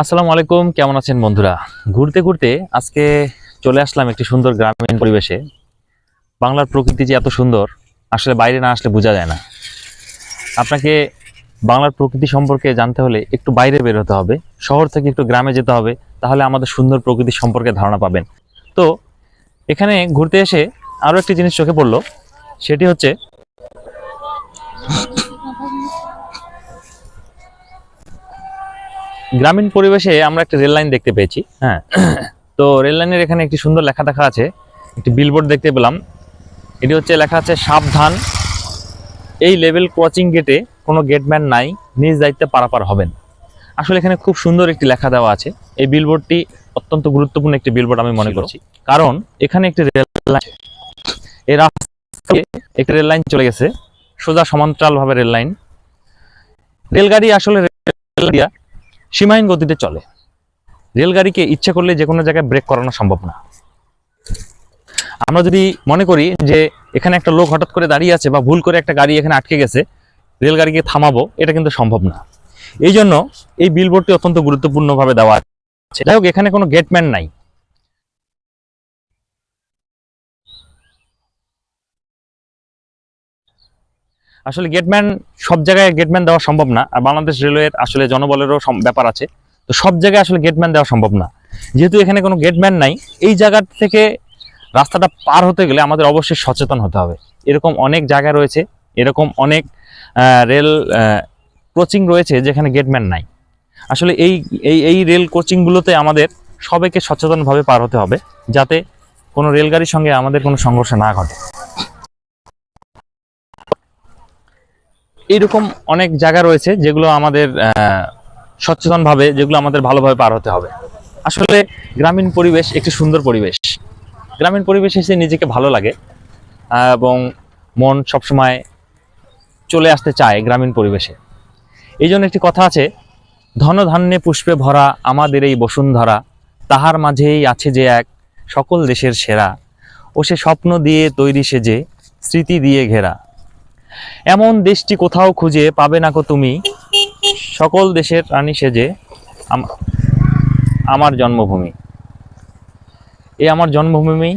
আসসালামু আলাইকুম, কেমন আছেন বন্ধুরা? ঘুরতে ঘুরতে আজকে চলে আসলাম একটি সুন্দর গ্রামীণ পরিবেশে। বাংলার প্রকৃতি যে এত সুন্দর, আসলে বাইরে না আসলে বোঝা যায় না। আপনাকে বাংলার প্রকৃতি সম্পর্কে জানতে হলে একটু বাইরে বের হতে হবে, শহর থেকে একটু গ্রামে যেতে হবে, তাহলে আমাদের সুন্দর প্রকৃতি সম্পর্কে ধারণা পাবেন। তো এখানে ঘুরতে এসে আরও একটি জিনিস চোখে পড়লো, সেটি হচ্ছে গ্রামীণ পরিবেশে আমরা একটা রেল লাইন দেখতে পেয়েছি। হ্যাঁ, তো রেল লাইনের এখানে একটি সুন্দর লেখা দেখা আছে, একটি বিলবোর্ড দেখতে পেলাম। এটি হচ্ছে লেখা আছে, সাবধান, এই লেভেল ক্রসিং গেটে কোনো গেটম্যান নাই, নিজ দায়িত্বে পারাপার হবেন। আসলে এখানে খুব সুন্দর একটি লেখা দেওয়া আছে। এই বিলবোর্ডটি অত্যন্ত গুরুত্বপূর্ণ একটি বিলবোর্ড আমি মনে করছি, কারণ এখানে একটি রেল লাইন, এই রাস্তায় একটি রেল লাইন চলে গেছে, সোজা সমান্তরালভাবে রেল লাইন। রেলগাড়ি আসলে সীমাহীন গতিতে চলে। রেলগাড়িকে ইচ্ছা করলে যে কোনো জায়গায় ব্রেক করানো সম্ভব না। আমরা যদি মনে করি যে এখানে একটা লোক হঠাৎ করে দাঁড়িয়ে আছে বা ভুল করে একটা গাড়ি এখানে আটকে গেছে, রেলগাড়িকে থামাবো, এটা কিন্তু সম্ভব না। এই জন্য এই বিলবোর্ডটি অত্যন্ত গুরুত্বপূর্ণভাবে দেওয়া আছে। যাই হোক, এখানে কোনো গেটম্যান নাই। আসলে গেটম্যান, সব জায়গায় গেটম্যান দেওয়া সম্ভব না, আর বাংলাদেশ রেলওয়ের আসলে জনবলেরও ব্যাপার আছে। তো সব জায়গায় আসলে গেটম্যান দেওয়া সম্ভব না। যেহেতু এখানে কোনো গেটম্যান নাই, এই জায়গা থেকে রাস্তাটা পার হতে গেলে আমাদের অবশ্যই সচেতন হতে হবে। এরকম অনেক জায়গা রয়েছে, এরকম অনেক রেল কোচিং রয়েছে যেখানে গেটম্যান নাই। আসলে এই এই এই রেল কোচিংগুলোতে আমাদের সবাইকে সচেতনভাবে পার হতে হবে, যাতে কোনো রেলগাড়ির সঙ্গে আমাদের কোনো সংঘর্ষ না ঘটে। এইরকম অনেক জায়গা রয়েছে যেগুলো আমাদের সচেতনভাবে, যেগুলো আমাদের ভালোভাবে পার হতে হবে। আসলে গ্রামীণ পরিবেশ একটি সুন্দর পরিবেশ। গ্রামীণ পরিবেশে এসে নিজেকে ভালো লাগে এবং মন সবসময় চলে আসতে চায় গ্রামীণ পরিবেশে। এই জন্য একটি কথা আছে, ধনধান্যে পুষ্পে ভরা আমাদের এই বসুন্ধরা, তাহার মাঝেই আছে যে এক সকল দেশের সেরা, ও সে স্বপ্ন দিয়ে তৈরি সেজে, স্মৃতি দিয়ে ঘেরা। এমন দেশটি কোথাও খুঁজে পাবে না কো তুমি, সকল দেশের রানী সেজে আমার জন্মভূমি। এই আমার জন্মভূমি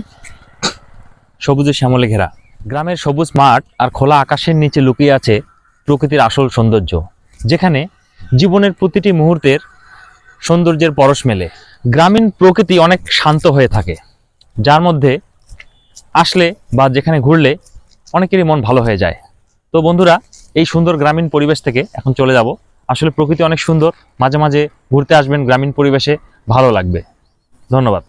সবুজে শ্যামলে ঘেরা। গ্রামের সবুজ মাঠ আর খোলা আকাশের নিচে লুকিয়ে আছে প্রকৃতির আসল সৌন্দর্য, যেখানে জীবনের প্রতিটি মুহূর্তের সৌন্দর্যের পরশ মেলে। গ্রামীণ প্রকৃতি অনেক শান্ত হয়ে থাকে, যার মধ্যে আসলে বা যেখানে ঘুরলে অনেকেরই মন ভালো হয়ে যায়। তো বন্ধুরা, এই সুন্দর গ্রামীণ পরিবেশ থেকে এখন চলে যাব। আসলে প্রকৃতি অনেক সুন্দর, মাঝে মাঝে ঘুরতে আসবেন গ্রামীণ পরিবেশে, ভালো লাগবে। ধন্যবাদ।